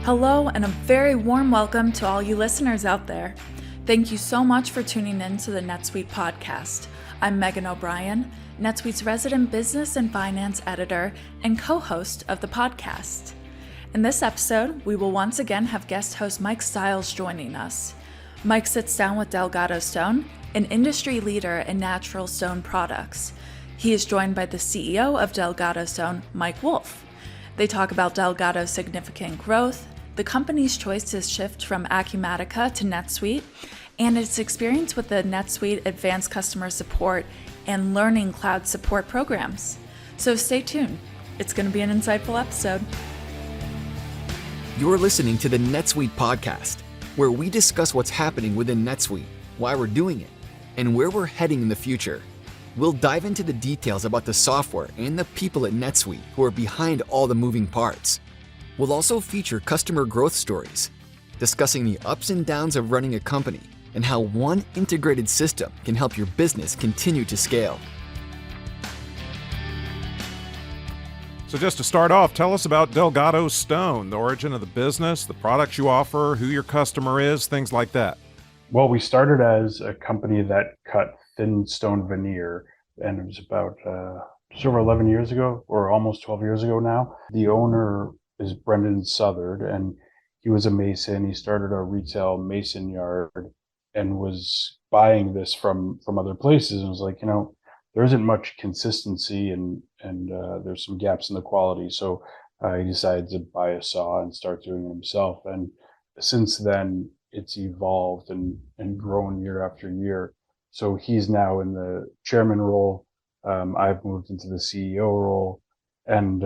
Hello, and a very warm welcome to all you listeners out there. Thank you so much for tuning in to the NetSuite podcast. I'm Megan O'Brien, NetSuite's resident business and finance editor and co-host of the podcast. In this episode, we will once again have guest host Mike Stiles joining us. Mike sits down with Delgado Stone, an industry leader in natural stone products. He is joined by the CEO of Delgado Stone, Mike Wolfe. They talk about Delgado's significant growth, the company's choice to shift from Accumatica to NetSuite, and its experience with the NetSuite Advanced Customer Support and Learning Cloud support programs. So stay tuned. It's going to be an insightful episode. You're listening to the NetSuite podcast, where we discuss what's happening within NetSuite, why we're doing it, and where we're heading in the future. We'll dive into the details about the software and the people at NetSuite who are behind all the moving parts. We'll also feature customer growth stories, discussing the ups and downs of running a company and how one integrated system can help your business continue to scale. So just to start off, tell us about Delgado Stone, the origin of the business, the products you offer, who your customer is, things like that. Well, we started as a company that cut thin stone veneer, and it was about just over 11 years ago, or almost 12 years ago now. The owner is Brendan Southard, and he was a mason. He started a retail mason yard and was buying this from other places, and was like, there isn't much consistency, and there's some gaps in the quality. So he decided to buy a saw and start doing it himself. And since then, it's evolved and grown year after year. So he's now in the chairman role. I've moved into the CEO role, and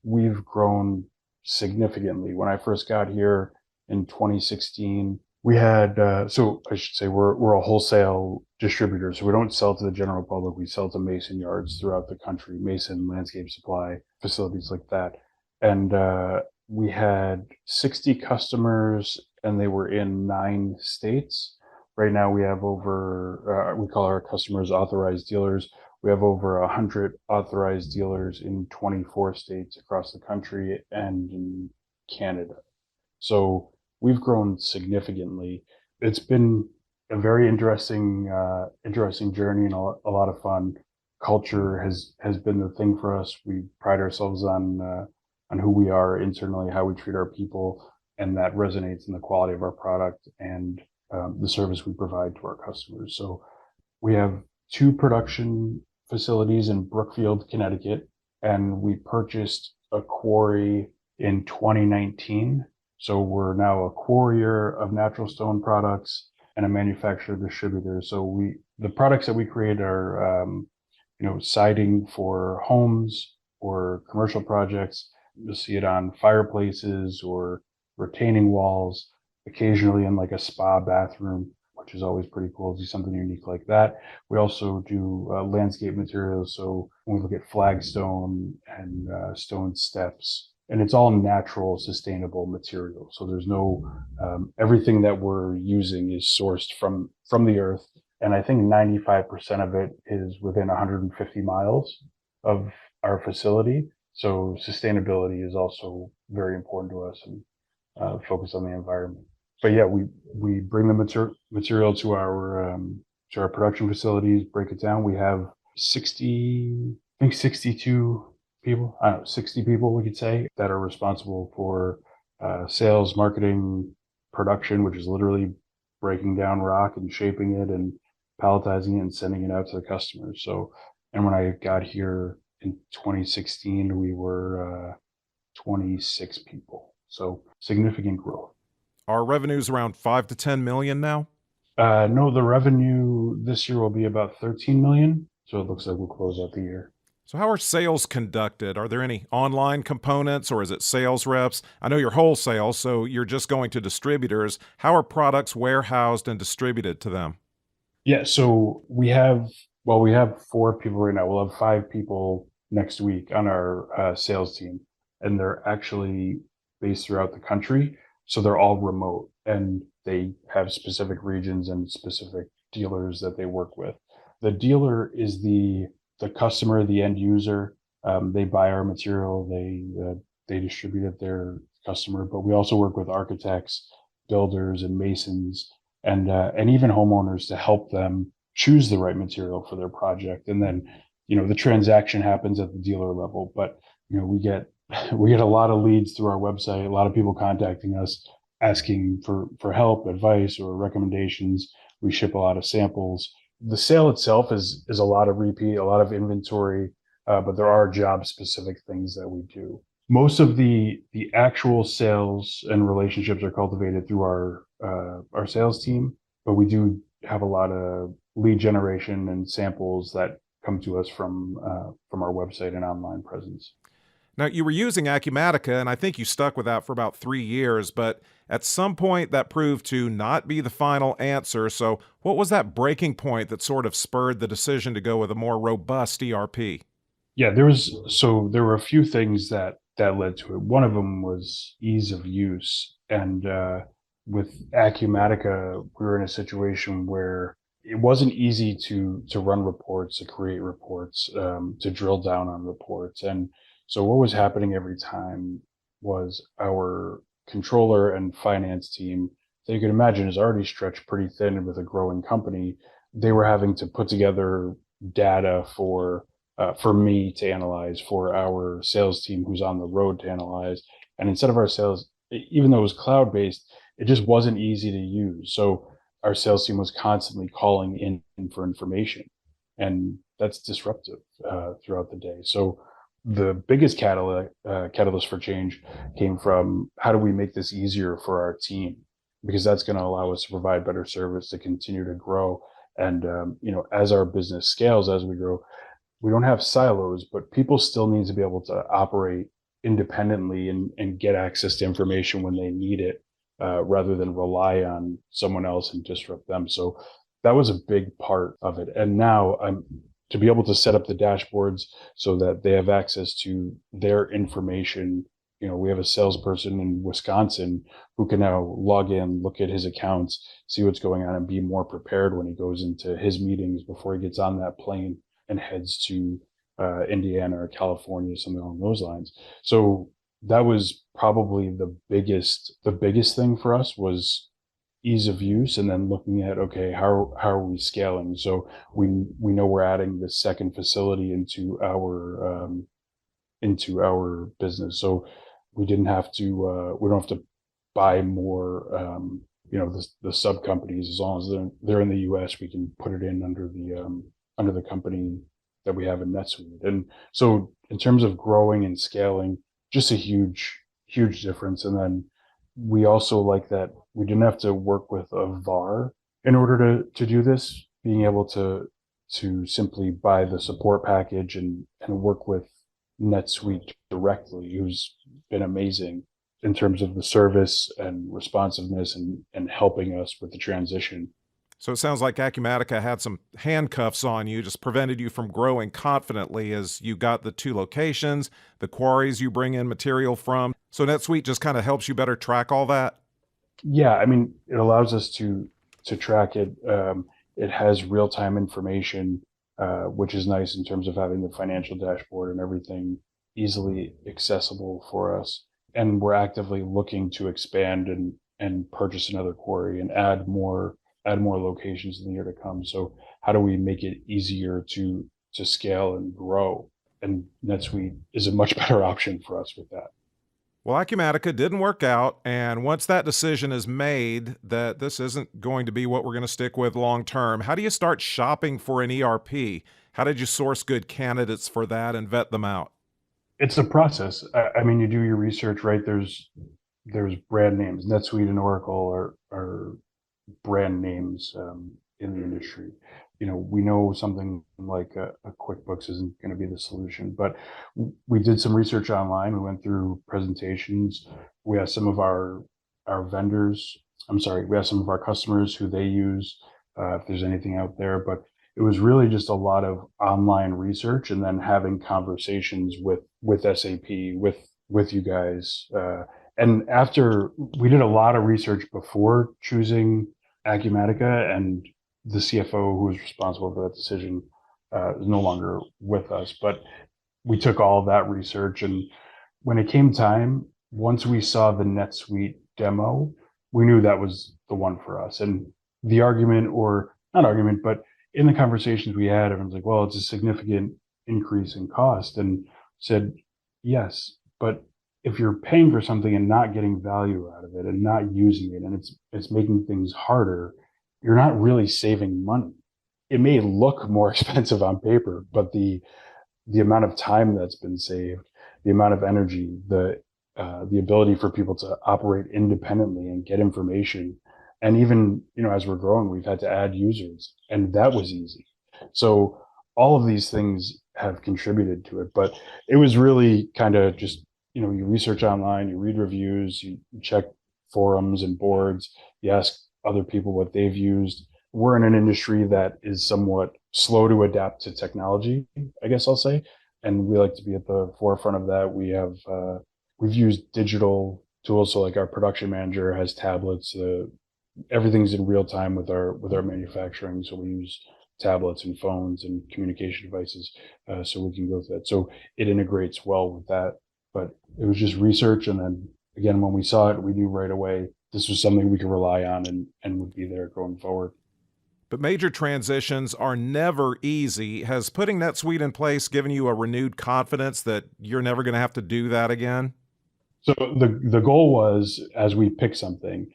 we've grown significantly. When I first got here in 2016, we had, so I should say we're a wholesale distributor. So we don't sell to the general public. We sell to mason yards throughout the country, mason, landscape supply, facilities like that. And we had 60 customers, and they were in 9 states. Right now we have over, we call our customers authorized dealers. We have over 100 authorized dealers in 24 states across the country and in Canada. So we've grown significantly. It's been a very interesting journey and a lot of fun. Culture has been the thing for us. We pride ourselves on who we are internally, how we treat our people, and that resonates in the quality of our product and the service we provide to our customers. So we have 2 production facilities in Brookfield, Connecticut, and we purchased a quarry in 2019. So we're now a quarrier of natural stone products and a manufacturer distributor. So the products that we create are, siding for homes or commercial projects. You'll see it on fireplaces or retaining walls, occasionally in like a spa bathroom, which is always pretty cool to see something unique like that. We also do landscape materials. So when we look at flagstone and stone steps, and it's all natural, sustainable material. So there's no, everything that we're using is sourced from the earth. And I think 95% of it is within 150 miles of our facility. So sustainability is also very important to us, and focus on the environment. But yeah, we bring the material to our production facilities, break it down. We have 62 people, 60 people we could say, that are responsible for sales, marketing, production, which is literally breaking down rock and shaping it and palletizing it and sending it out to the customers. So, and when I got here in 2016, we were 26 people. So significant growth. Our revenue's around 5 to 10 million now? No, the revenue this year will be about 13 million. So it looks like we'll close out the year. So how are sales conducted? Are there any online components, or is it sales reps? I know you're wholesale, so you're just going to distributors. How are products warehoused and distributed to them? Yeah, so we have 4 people right now. We'll have 5 people next week on our sales team, and they're actually based throughout the country. So they're all remote, and they have specific regions and specific dealers that they work with. The dealer is the customer, the end user. They buy our material, they distribute it. They're customer, but we also work with architects, builders, and masons, and even homeowners to help them choose the right material for their project. And then, the transaction happens at the dealer level, but we get we get a lot of leads through our website, a lot of people contacting us asking for help, advice, or recommendations. We ship a lot of samples. The sale itself is a lot of repeat, a lot of inventory, but there are job specific things that we do. Most of the actual sales and relationships are cultivated through our sales team, but we do have a lot of lead generation and samples that come to us from our website and online presence. Now, you were using Accumatica, and I think you stuck with that for about 3 years, but at some point that proved to not be the final answer. So what was that breaking point that sort of spurred the decision to go with a more robust ERP? Yeah, there were a few things that led to it. One of them was ease of use. And with Accumatica, we were in a situation where it wasn't easy to run reports, to create reports, to drill down on reports. And so what was happening every time was our controller and finance team, that you can imagine is already stretched pretty thin with a growing company. They were having to put together data for me to analyze, for our sales team who's on the road to analyze. And instead of our sales, even though it was cloud-based, it just wasn't easy to use. So our sales team was constantly calling in for information, and that's disruptive throughout the day. So the biggest catalyst for change came from, how do we make this easier for our team? Because that's going to allow us to provide better service, to continue to grow. And, as our business scales, as we grow, we don't have silos, but people still need to be able to operate independently and get access to information when they need it, rather than rely on someone else and disrupt them. So that was a big part of it. And now to be able to set up the dashboards so that they have access to their information. We have a salesperson in Wisconsin who can now log in, look at his accounts, see what's going on, and be more prepared when he goes into his meetings before he gets on that plane and heads to Indiana or California, something along those lines. So that was probably the biggest thing for us, was ease of use, and then looking at, okay, how are we scaling? So we know we're adding the second facility into our business, so we don't have to buy more. The sub companies, as long as they're in the U.S., we can put it in under the company that we have in NetSuite. And so in terms of growing and scaling, just a huge difference. And then we also like that we didn't have to work with a VAR in order to do this, being able to simply buy the support package and work with NetSuite directly, who's been amazing in terms of the service and responsiveness and helping us with the transition. So it sounds like Accumatica had some handcuffs on you, just prevented you from growing confidently as you got the 2 locations, the quarries you bring in material from. So NetSuite just kind of helps you better track all that? Yeah, I mean, it allows us to track it. It has real-time information, which is nice in terms of having the financial dashboard and everything easily accessible for us. And we're actively looking to expand and purchase another quarry and add more locations in the year to come. So how do we make it easier to scale and grow? And NetSuite is a much better option for us with that. Well, Accumatica didn't work out, and once that decision is made that this isn't going to be what we're going to stick with long term, how do you start shopping for an ERP? How did you source good candidates for that and vet them out? It's a process. I mean, you do your research, right? There's brand names. NetSuite and Oracle are brand names in the industry. We know something like a QuickBooks isn't going to be the solution, but we did some research online. We went through presentations. We asked some of our vendors. We asked some of our customers who they use, if there's anything out there. But it was really just a lot of online research, and then having conversations with SAP, with you guys. And after we did a lot of research before choosing Accumatica, and the CFO who was responsible for that decision is no longer with us. But we took all of that research, and when it came time, once we saw the NetSuite demo, we knew that was the one for us. And the argument, or not argument, but in the conversations we had, everyone's like, well, it's a significant increase in cost. And said, yes, but if you're paying for something and not getting value out of it and not using it, and it's making things harder, you're not really saving money. It may look more expensive on paper, but the amount of time that's been saved, the amount of energy, the ability for people to operate independently and get information, and even as we're growing, we've had to add users, and that was easy. So all of these things have contributed to it, but it was really kind of just you research online, you read reviews, you check forums and boards, you ask other people what they've used. We're in an industry that is somewhat slow to adapt to technology, I guess I'll say, and we like to be at the forefront of that. We've used digital tools, so like our production manager has tablets. Everything's in real time with our manufacturing, so we use tablets and phones and communication devices, so we can go through that. So it integrates well with that. But it was just research, and then again, when we saw it, we knew right away this was something we could rely on and would be there going forward. But major transitions are never easy. Has putting NetSuite in place given you a renewed confidence that you're never going to have to do that again? So the goal was, as we pick something,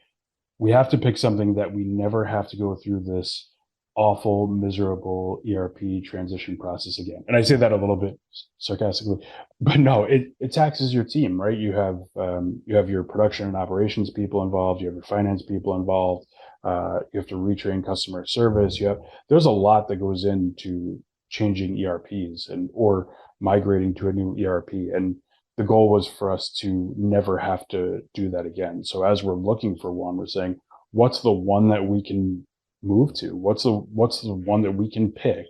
we have to pick something that we never have to go through this awful, miserable ERP transition process again. And I say that a little bit sarcastically, but no, it taxes your team, right? You have your production and operations people involved, you have your finance people involved, you have to retrain customer service. There's a lot that goes into changing ERPs or migrating to a new ERP. And the goal was for us to never have to do that again. So as we're looking for one, we're saying, what's the one that we can move to? What's the one that we can pick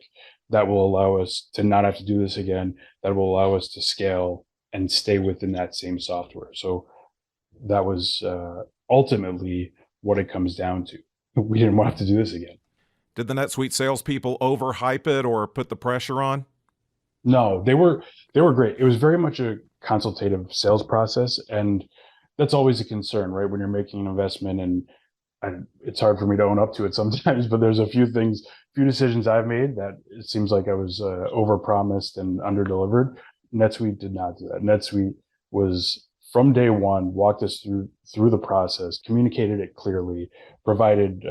that will allow us to not have to do this again, that will allow us to scale and stay within that same software? So that was ultimately what it comes down to. We didn't want to do this again. Did the NetSuite salespeople overhype it or put the pressure on? No, they were great. It was very much a consultative sales process, and that's always a concern, right? When you're making an investment, and it's hard for me to own up to it sometimes, but there's a few decisions I've made that it seems like I was overpromised and underdelivered. NetSuite did not do that. NetSuite was, from day one, walked us through the process, communicated it clearly, provided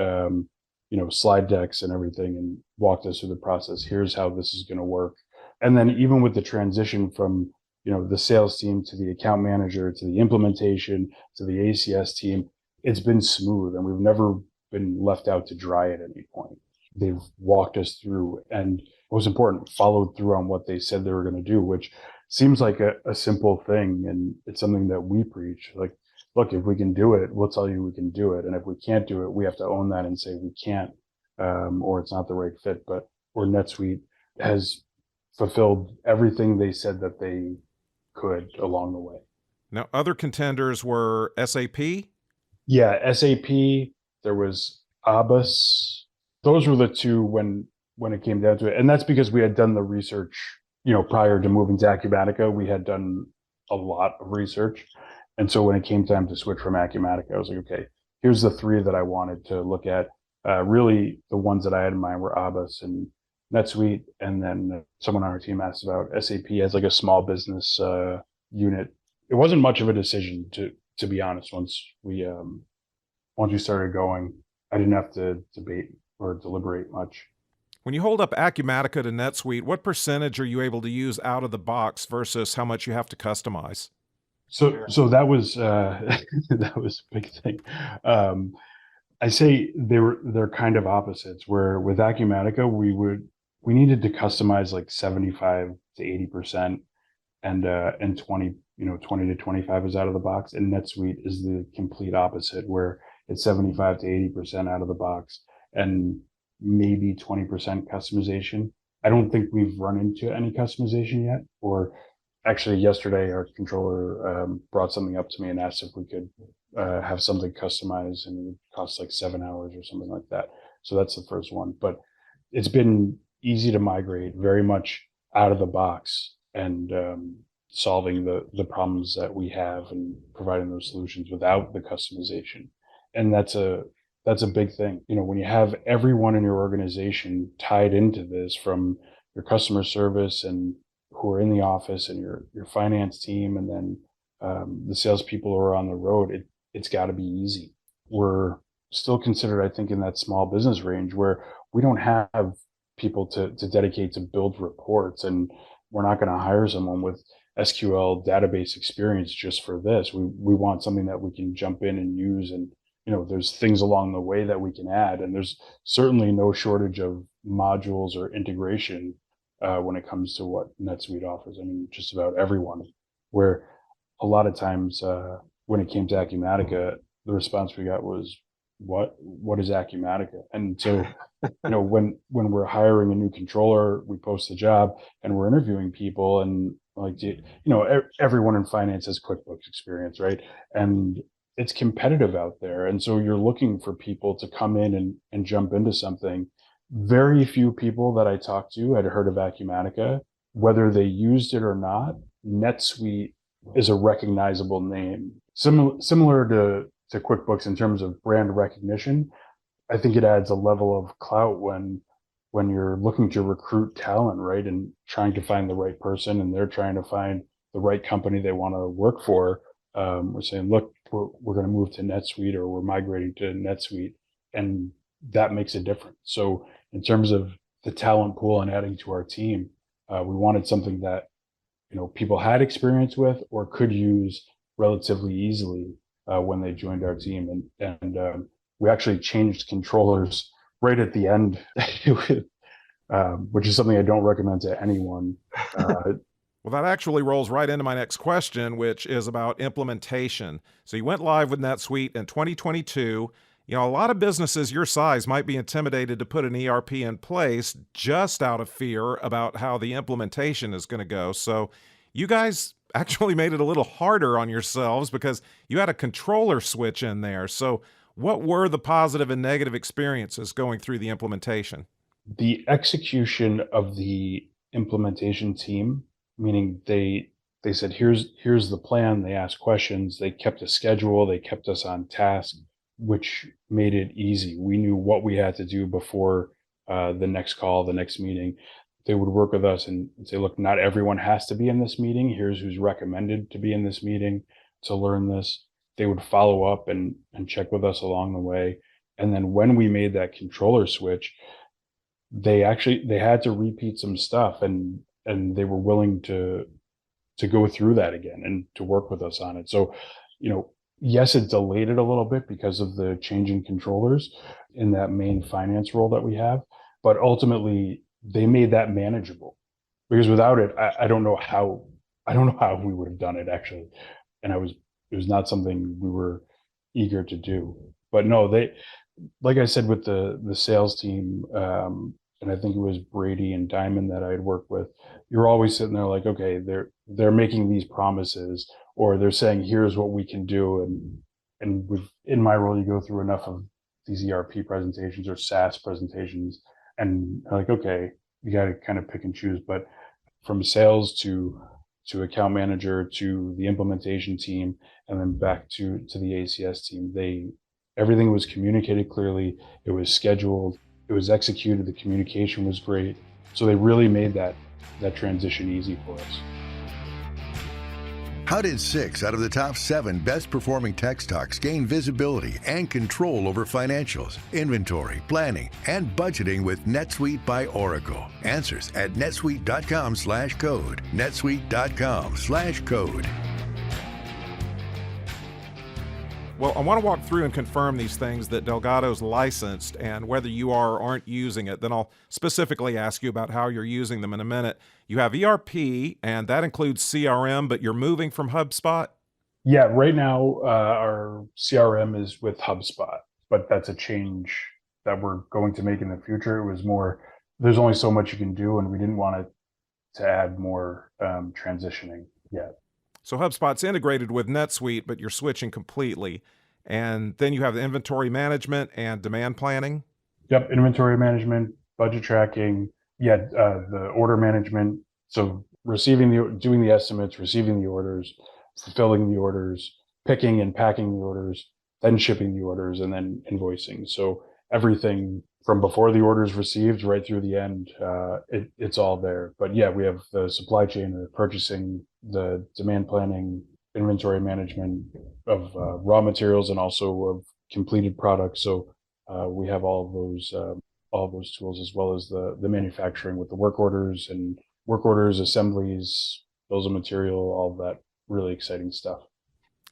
slide decks and everything, and walked us through the process. Here's how this is going to work. And then even with the transition from the sales team to the account manager to the implementation to the ACS team, it's been smooth, and we've never been left out to dry at any point. They've walked us through, and what was important, followed through on what they said they were going to do, which seems like a simple thing, and it's something that we preach. Like, look, if we can do it, we'll tell you we can do it, and if we can't do it, we have to own that and say we can't, or it's not the right fit. But where NetSuite has fulfilled everything they said that they could along the way. Now, other contenders were SAP? Yeah, SAP, there was Abbas. Those were the two when it came down to it. And that's because we had done the research, prior to moving to Accumatica, we had done a lot of research. And so when it came time to switch from Accumatica, I was like, okay, here's the three that I wanted to look at. Really, the ones that I had in mind were Abbas and NetSuite, and then someone on our team asked about SAP as like a small business unit. It wasn't much of a decision, to be honest. Once we started going, I didn't have to debate or deliberate much. When you hold up Accumatica to NetSuite, what percentage are you able to use out of the box versus how much you have to customize? So that was that was a big thing. I say they're kind of opposites. Where with Accumatica, we needed to customize like 75 to 80%, and 20 to 25 is out of the box. And NetSuite is the complete opposite, where it's 75 to 80% out of the box and maybe 20% customization. I don't think we've run into any customization yet. Or actually, yesterday our controller brought something up to me and asked if we could have something customized, and it would cost like 7 hours or something like that. So that's the first one. But it's been easy to migrate, very much out of the box, and solving the problems that we have and providing those solutions without the customization. And that's a big thing. When you have everyone in your organization tied into this, from your customer service and who are in the office, and your finance team, and then the salespeople who are on the road, it's got to be easy. We're still considered, I think, in that small business range where we don't have people to dedicate to build reports, and we're not going to hire someone with SQL database experience just for this. We want something that we can jump in and use, and there's things along the way that we can add, and there's certainly no shortage of modules or integration when it comes to what NetSuite offers. I mean, just about everyone. Where a lot of times when it came to Accumatica, the response we got was, "What is Accumatica?" And so, when we're hiring a new controller, we post the job and we're interviewing people, and everyone in finance has QuickBooks experience, right? And it's competitive out there, and so you're looking for people to come in and jump into something. Very few people that I talked to had heard of Accumatica, whether they used it or not. NetSuite is a recognizable name, similar to QuickBooks in terms of brand recognition. I think it adds a level of clout when you're looking to recruit talent, right? And trying to find the right person, and they're trying to find the right company they want to work for. We're saying, look, we're going to move to NetSuite, or we're migrating to NetSuite, and that makes a difference. So in terms of the talent pool and adding to our team, we wanted something that people had experience with or could use relatively easily when they joined our team. And we actually changed controllers right at the end, which is something I don't recommend to anyone. Well, that actually rolls right into my next question, which is about implementation. So you went live with NetSuite in 2022. A lot of businesses your size might be intimidated to put an ERP in place just out of fear about how the implementation is going to go. So you guys actually made it a little harder on yourselves because you had a controller switch in there. So what were the positive and negative experiences going through the implementation? The execution of the implementation team, meaning they said, here's the plan. They asked questions. They kept a schedule. They kept us on task, which made it easy. We knew what we had to do before the next call, the next meeting. They would work with us and say, look, not everyone has to be in this meeting. Here's who's recommended to be in this meeting to learn this. They would follow up and check with us along the way. And then when we made that controller switch, they had to repeat some stuff, and they were willing to go through that again and to work with us on it. So, yes, it delayed it a little bit because of the changing controllers in that main finance role that we have, but ultimately they made that manageable, because without it, I don't know how we would have done it actually. And it was not something we were eager to do. But no, they, like I said, with the sales team, and I think it was Brady and Diamond that I had worked with, you're always sitting there like, okay, they're making these promises, or they're saying, here's what we can do. And in my role, you go through enough of these ERP presentations or SaaS presentations, and like, okay, you got to kind of pick and choose. But from sales to account manager to the implementation team, and then back to the ACS team, everything was communicated clearly. It was scheduled. It was executed. The communication was great. So they really made that transition easy for us. How did 6 out of the top 7 best performing tech stocks gain visibility and control over financials, inventory, planning, and budgeting with NetSuite by Oracle? Answers at netsuite.com/code. netsuite.com/code. Well, I want to walk through and confirm these things that Delgado's licensed and whether you are or aren't using it. Then I'll specifically ask you about how you're using them in a minute. You have ERP, and that includes CRM, but you're moving from HubSpot? Yeah, right now our CRM is with HubSpot, but that's a change that we're going to make in the future. It was more, there's only so much you can do, and we didn't want to add more transitioning yet. So HubSpot's integrated with NetSuite, but you're switching completely. And then you have the inventory management and demand planning. Yep, inventory management, budget tracking, the order management. So doing the estimates, receiving the orders, fulfilling the orders, picking and packing the orders, then shipping the orders, and then invoicing. So everything from before the order is received right through the end, it's all there. But yeah, we have the supply chain, the purchasing, the demand planning, inventory management of raw materials, and also of completed products. So we have all of those tools, as well as the manufacturing with the work orders, assemblies, bills of material, all of that really exciting stuff.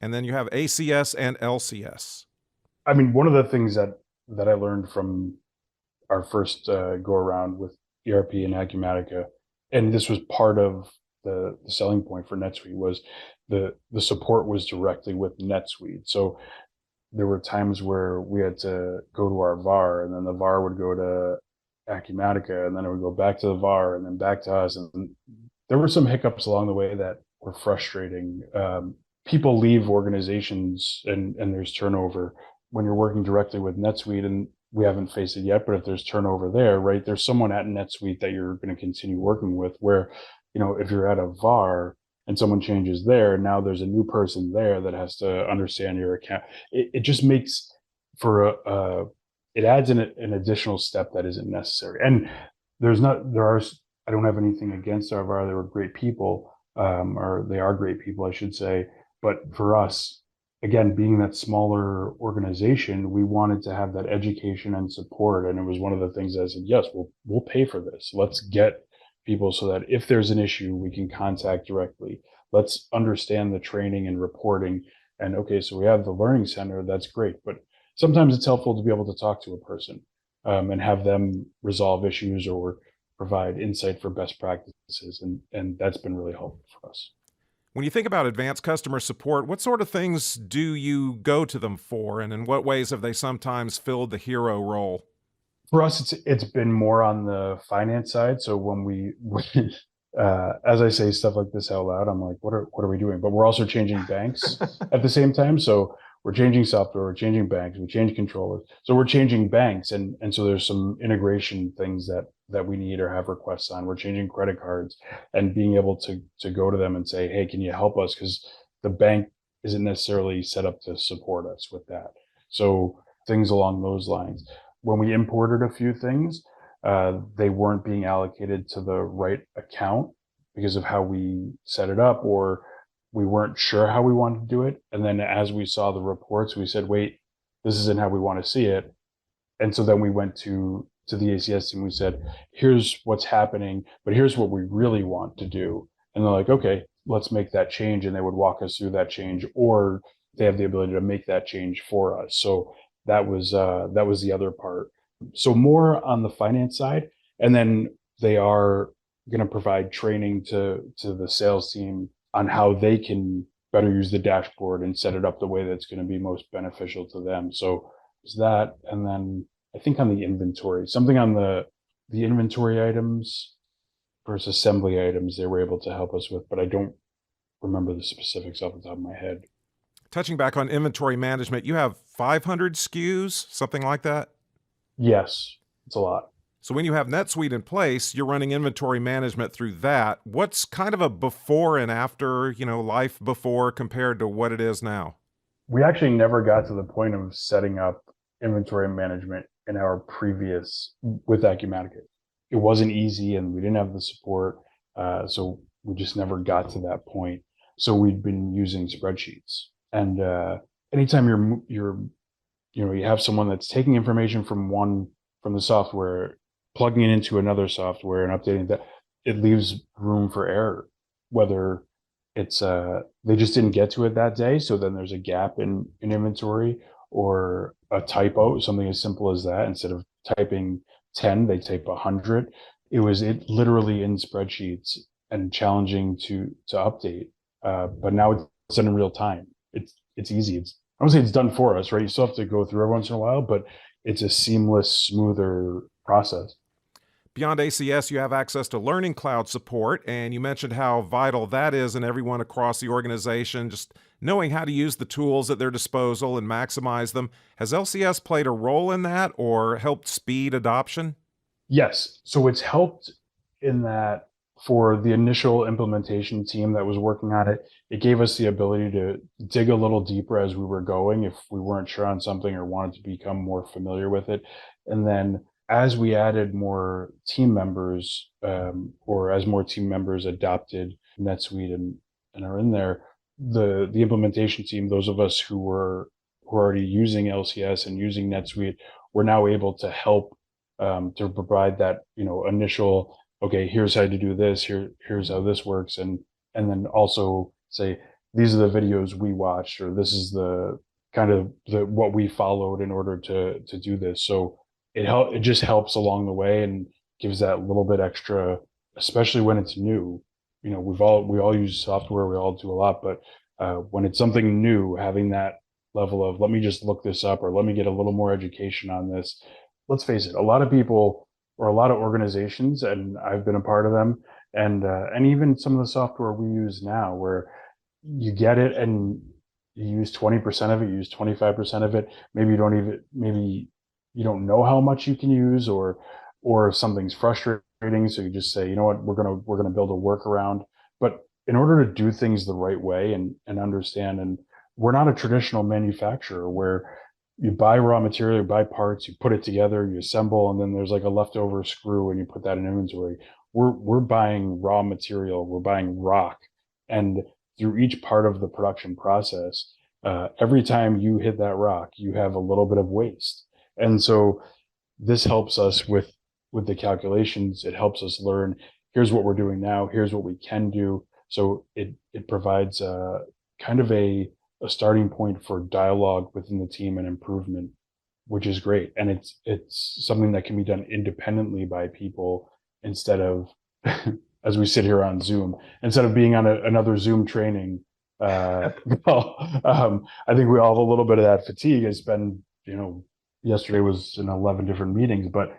And then you have ACS and LCS. I mean, one of the things that I learned from our first go around with ERP and Accumatica, and this was part of the selling point for NetSuite, was the support was directly with NetSuite. So there were times where we had to go to our VAR, and then the VAR would go to Accumatica, and then it would go back to the VAR, and then back to us. And there were some hiccups along the way that were frustrating. People leave organizations, and there's turnover when you're working directly with NetSuite, and we haven't faced it yet, but if there's turnover there, right, there's someone at NetSuite that you're going to continue working with, where, if you're at a VAR and someone changes there, now there's a new person there that has to understand your account. It just makes for it adds an additional step that isn't necessary. And I don't have anything against our VAR. They were great people, or they are great people, I should say. But for us, again, being that smaller organization, we wanted to have that education and support. And it was one of the things that I said, yes, we'll pay for this. Let's get people so that if there's an issue, we can contact directly. Let's understand the training and reporting. And okay, so we have the learning center. That's great. But sometimes it's helpful to be able to talk to a person and have them resolve issues or provide insight for best practices. And that's been really helpful for us. When you think about advanced customer support, what sort of things do you go to them for, and in what ways have they sometimes filled the hero role? For us, it's been more on the finance side. So when as I say stuff like this out loud, I'm like, what are we doing? But we're also changing banks at the same time. So we're changing software, we're changing banks, we change controllers. So we're changing banks, and so there's some integration things that we need or have requests on. We're changing credit cards, and being able to go to them and say, hey, can you help us? Because the bank isn't necessarily set up to support us with that. So things along those lines. When we imported a few things, they weren't being allocated to the right account because of how we set it up, or we weren't sure how we wanted to do it. And then as we saw the reports, we said, wait, this isn't how we want to see it. And so then we went to the ACS team. We said, here's what's happening, but here's what we really want to do. And they're like, okay, let's make that change. And they would walk us through that change, or they have the ability to make that change for us. So that was the other part. So more on the finance side. And then they are going to provide training to the sales team on how they can better use the dashboard and set it up the way that's going to be most beneficial to them. So it's that. And then I think on the inventory, something on the inventory items versus assembly items, they were able to help us with, but I don't remember the specifics off the top of my head. Touching back on inventory management, you have 500 SKUs, something like that? Yes, it's a lot. So when you have NetSuite in place, you're running inventory management through that. What's kind of a before and after, life before compared to what it is now? We actually never got to the point of setting up inventory management in our previous with Accumatica. It wasn't easy, and we didn't have the support. So we just never got to that point. So we'd been using spreadsheets. And anytime you have someone that's taking information from the software, plugging it into another software and updating that, it leaves room for error, whether it's they just didn't get to it that day, so then there's a gap in inventory, or a typo, something as simple as that. Instead of typing 10, they type 100. It literally in spreadsheets and challenging to update. But now it's done in real time. It's easy. I don't say it's done for us, right? You still have to go through every once in a while, but it's a seamless, smoother process. Beyond ACS, you have access to Learning Cloud support, and you mentioned how vital that is in everyone across the organization, just knowing how to use the tools at their disposal and maximize them. Has LCS played a role in that or helped speed adoption? Yes. So it's helped in that for the initial implementation team that was working on it, it gave us the ability to dig a little deeper as we were going if we weren't sure on something or wanted to become more familiar with it. And then as we added more team members, or as more team members adopted NetSuite and are in there, the implementation team, those of us who were already using LCS and using NetSuite, were now able to help to provide that initial, okay, here's how to do this, here's how this works, and then also say these are the videos we watched, or this is the kind of what we followed in order to do this. So it just helps along the way and gives that little bit extra, especially when it's new. We all use software, we all do a lot, but when it's something new, having that level of, let me just look this up, or let me get a little more education on this. Let's face it, a lot of people or a lot of organizations, and I've been a part of them, and even some of the software we use now, where you get it and you use 20% of it, you use 25% of it. Maybe you don't know how much you can use, or something's frustrating. So you just say, you know what, we're gonna build a workaround. But in order to do things the right way and understand, and we're not a traditional manufacturer where you buy raw material, you buy parts, you put it together, you assemble, and then there's like a leftover screw and you put that in inventory. We're buying raw material, we're buying rock, and through each part of the production process, every time you hit that rock, you have a little bit of waste. And so this helps us with the calculations. It helps us learn, here's what we're doing now, here's what we can do. So it provides kind of a starting point for dialogue within the team and improvement, which is great. And it's something that can be done independently by people instead of, as we sit here on Zoom, instead of being on another Zoom training. I think we all have a little bit of that fatigue. It's been, yesterday was in 11 different meetings, but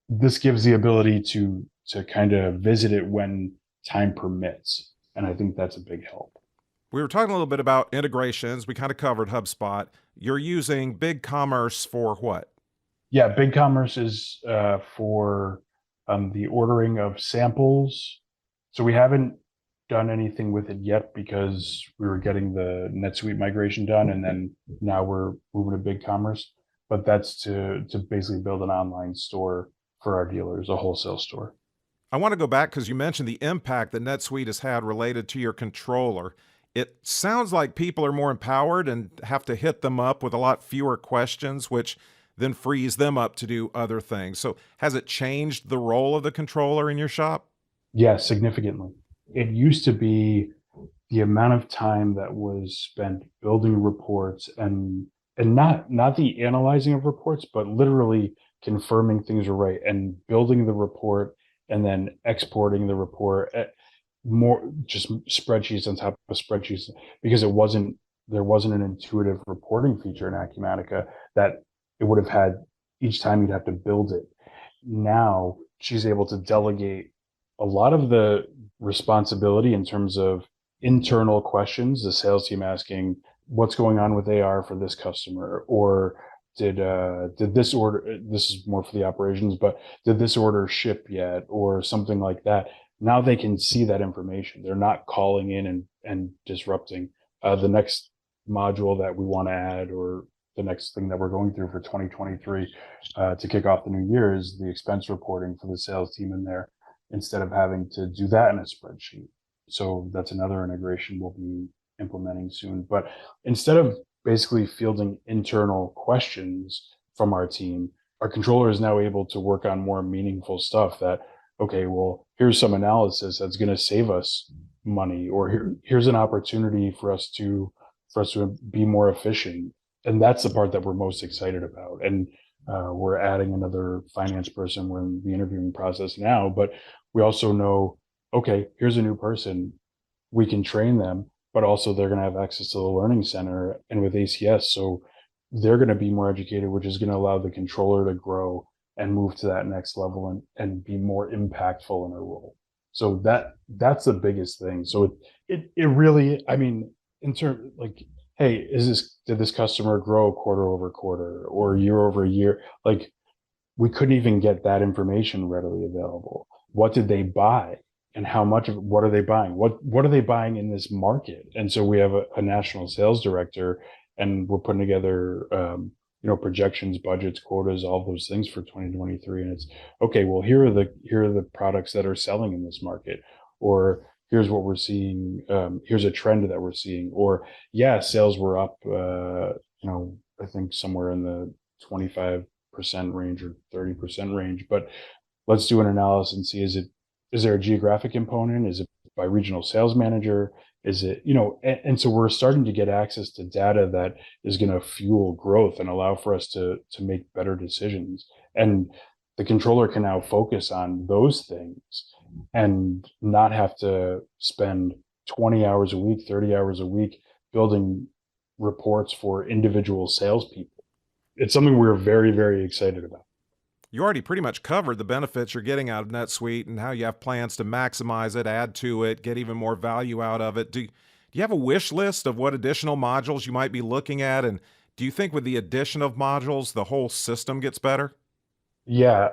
this gives the ability to kind of visit it when time permits. And I think that's a big help. We were talking a little bit about integrations. We kind of covered HubSpot. You're using BigCommerce for what? Yeah, BigCommerce is for the ordering of samples. So we haven't done anything with it yet because we were getting the NetSuite migration done, and then now we're moving to BigCommerce. But that's to basically build an online store for our dealers, a wholesale store. I want to go back because you mentioned the impact that NetSuite has had related to your controller. It sounds like people are more empowered and have to hit them up with a lot fewer questions, which then frees them up to do other things. So has it changed the role of the controller in your shop? Yeah, significantly. It used to be the amount of time that was spent building reports and not the analyzing of reports, but literally confirming things are right and building the report and then exporting the report. More just spreadsheets on top of spreadsheets, because there wasn't an intuitive reporting feature in Accumatica that it would have had each time you'd have to build it. Now she's able to delegate a lot of the responsibility in terms of internal questions, the sales team asking what's going on with AR for this customer, or did this order, this is more for the operations, but did this order ship yet, or something like that. Now they can see that information. They're not calling in and disrupting. The next module that we want to add, or the next thing that we're going through for 2023 to kick off the new year, is the expense reporting for the sales team in there, instead of having to do that in a spreadsheet. So that's another integration we'll be implementing soon. But instead of basically fielding internal questions from our team, our controller is now able to work on more meaningful stuff that, okay, well, here's some analysis that's going to save us money, or here's an opportunity for us to be more efficient. And that's the part that we're most excited about. And we're adding another finance person. We're in the interviewing process now, but we also know, okay, here's a new person. We can train them, but also they're going to have access to the learning center and with ACS. So they're going to be more educated, which is going to allow the controller to grow and move to that next level and be more impactful in her role. So that's the biggest thing. So it really, I mean, in terms like, hey, did this customer grow quarter over quarter or year over year? Like, we couldn't even get that information readily available. What did they buy? and how much of it, what are they buying? What are they buying in this market? And so we have a national sales director, and we're putting together, projections, budgets, quotas, all those things for 2023. And it's okay. Well, here are the products that are selling in this market, or here's what we're seeing. Here's a trend that we're seeing, or yeah, sales were up. I think somewhere in the 25% range or 30% range, but let's do an analysis and see, is there a geographic component? Is it by regional sales manager? Is it, and so we're starting to get access to data that is going to fuel growth and allow for us to make better decisions. And the controller can now focus on those things and not have to spend 20 hours a week, 30 hours a week building reports for individual salespeople. It's something we're very, very excited about. You already pretty much covered the benefits you're getting out of NetSuite and how you have plans to maximize it, add to it, get even more value out of it. Do you have a wish list of what additional modules you might be looking at? And do you think with the addition of modules, the whole system gets better? Yeah.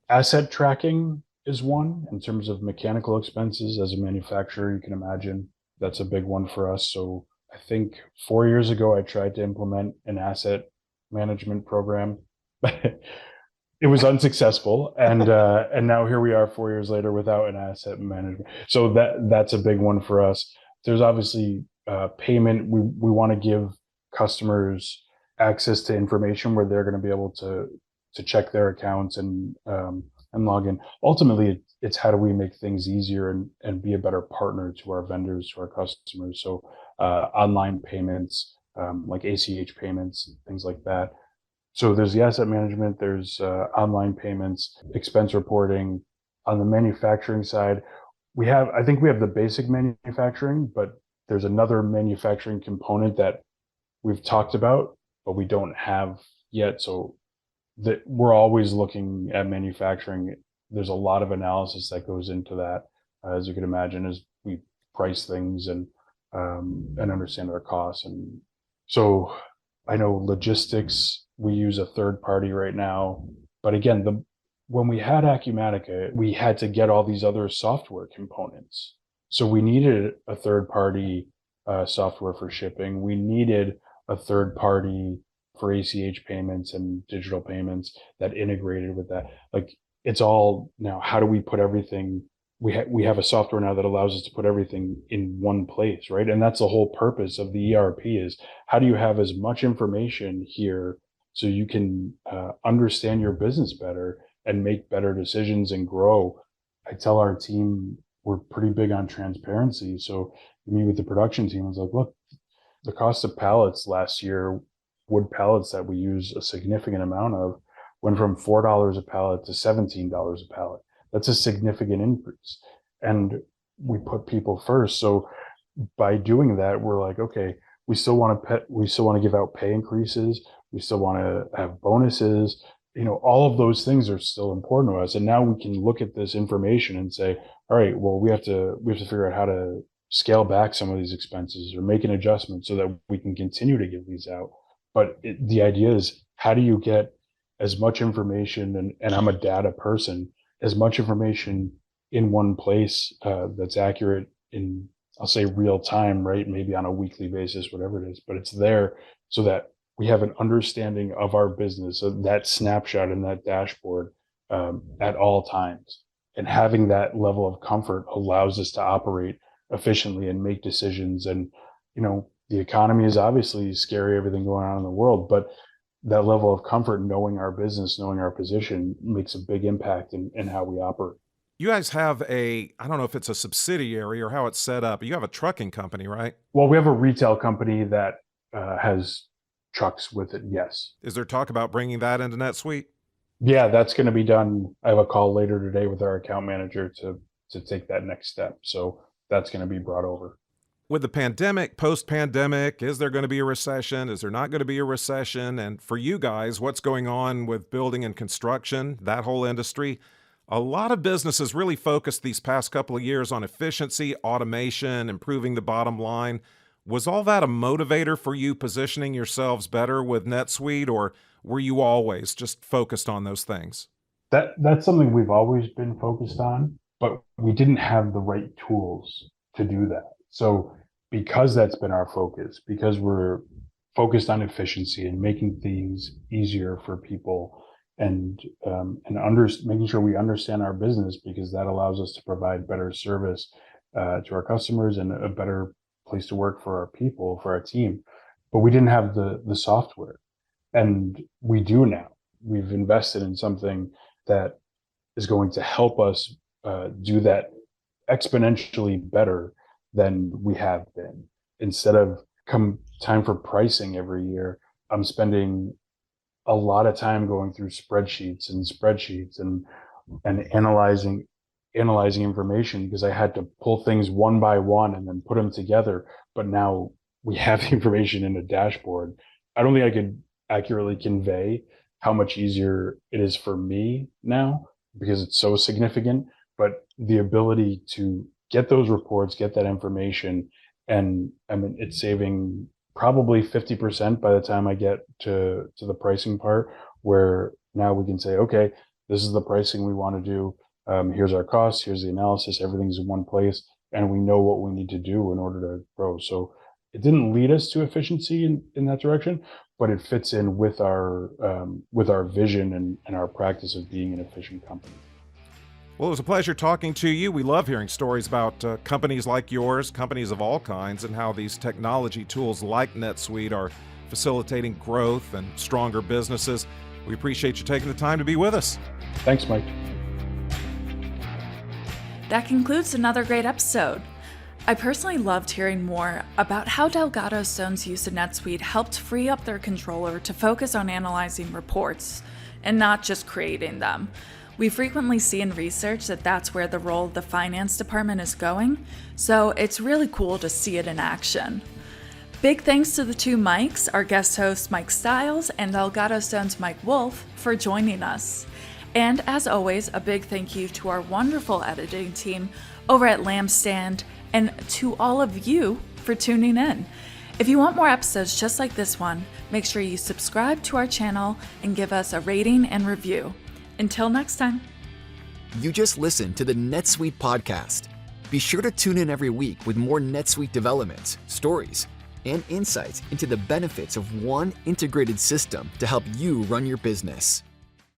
Asset tracking is one in terms of mechanical expenses. As a manufacturer, you can imagine that's a big one for us. So I think 4 years ago, I tried to implement an asset management program. It was unsuccessful, and now here we are 4 years later without an asset management. So that's a big one for us. There's obviously payment. We want to give customers access to information where they're going to be able to check their accounts and log in. Ultimately, it's how do we make things easier and be a better partner to our vendors, to our customers. So online payments, like ACH payments, things like that. So there's the asset management, there's online payments, expense reporting. On the manufacturing side, I think we have the basic manufacturing, but there's another manufacturing component that we've talked about, but we don't have yet. So that we're always looking at manufacturing. There's a lot of analysis that goes into that, as you can imagine, as we price things and understand our costs. And so I know logistics, we use a third party right now, but again, when we had Accumatica, we had to get all these other software components. So we needed a third party software for shipping. We needed a third party for ACH payments and digital payments that integrated with that. Like, it's all now, how do we put everything? We have a software now that allows us to put everything in one place, right? And that's the whole purpose of the ERP, is how do you have as much information here so you can understand your business better and make better decisions and grow. I tell our team we're pretty big on transparency. So me with the production team, I was like, look, the cost of pallets last year, wood pallets that we use a significant amount of, went from $4 a pallet to $17 a pallet. That's a significant increase. And we put people first. So by doing that, we're like, okay, we still want to give out pay increases. We still want to have bonuses. All of those things are still important to us. And now we can look at this information and say, all right, well, we have to figure out how to scale back some of these expenses or make an adjustment so that we can continue to give these out. But the idea is, how do you get as much information, and I'm a data person, as much information in one place that's accurate in, I'll say, real time, right? Maybe on a weekly basis, whatever it is, but it's there so that we have an understanding of our business, of that snapshot and that dashboard at all times. And having that level of comfort allows us to operate efficiently and make decisions. And, the economy is obviously scary, everything going on in the world, but that level of comfort, knowing our business, knowing our position, makes a big impact in how we operate. You guys have I don't know if it's a subsidiary or how it's set up, but you have a trucking company, right? Well, we have a retail company that has trucks with it, yes. Is there talk about bringing that into NetSuite? Yeah, that's going to be done. I have a call later today with our account manager to take that next step. So that's going to be brought over. With the pandemic, post-pandemic, is there going to be a recession? Is there not going to be a recession? And for you guys, what's going on with building and construction, that whole industry? A lot of businesses really focused these past couple of years on efficiency, automation, improving the bottom line. Was all that a motivator for you positioning yourselves better with NetSuite, or were you always just focused on those things? That's something we've always been focused on, but we didn't have the right tools to do that. So because that's been our focus, because we're focused on efficiency and making things easier for people, and making sure we understand our business, because that allows us to provide better service to our customers and a better place to work for our people, for our team. But we didn't have the software, and we do now. We've invested in something that is going to help us do that exponentially better than we have been. Instead of come time for pricing every year, I'm spending a lot of time going through spreadsheets and analyzing information, because I had to pull things one by one and then put them together. But now we have the information in a dashboard. I don't think I could accurately convey how much easier it is for me now, because it's so significant. But the ability to get those reports, get that information, and I mean, it's saving probably 50% by the time I get to the pricing part, where now we can say, okay, this is the pricing we want to do. Here's our costs, here's the analysis, everything's in one place, and we know what we need to do in order to grow. So it didn't lead us to efficiency in that direction, but it fits in with our vision and our practice of being an efficient company. Well, it was a pleasure talking to you. We love hearing stories about companies like yours, companies of all kinds, and how these technology tools like NetSuite are facilitating growth and stronger businesses. We appreciate you taking the time to be with us. Thanks, Mike. That concludes another great episode. I personally loved hearing more about how Delgado Stone's use of NetSuite helped free up their controller to focus on analyzing reports and not just creating them. We frequently see in research that that's where the role of the finance department is going, so it's really cool to see it in action. Big thanks to the two Mikes, our guest hosts Mike Stiles and Delgado Stone's Mike Wolfe, for joining us. And as always, a big thank you to our wonderful editing team over at Lampstand, and to all of you for tuning in. If you want more episodes just like this one, make sure you subscribe to our channel and give us a rating and review. Until next time. You just listened to the NetSuite podcast. Be sure to tune in every week with more NetSuite developments, stories, and insights into the benefits of one integrated system to help you run your business.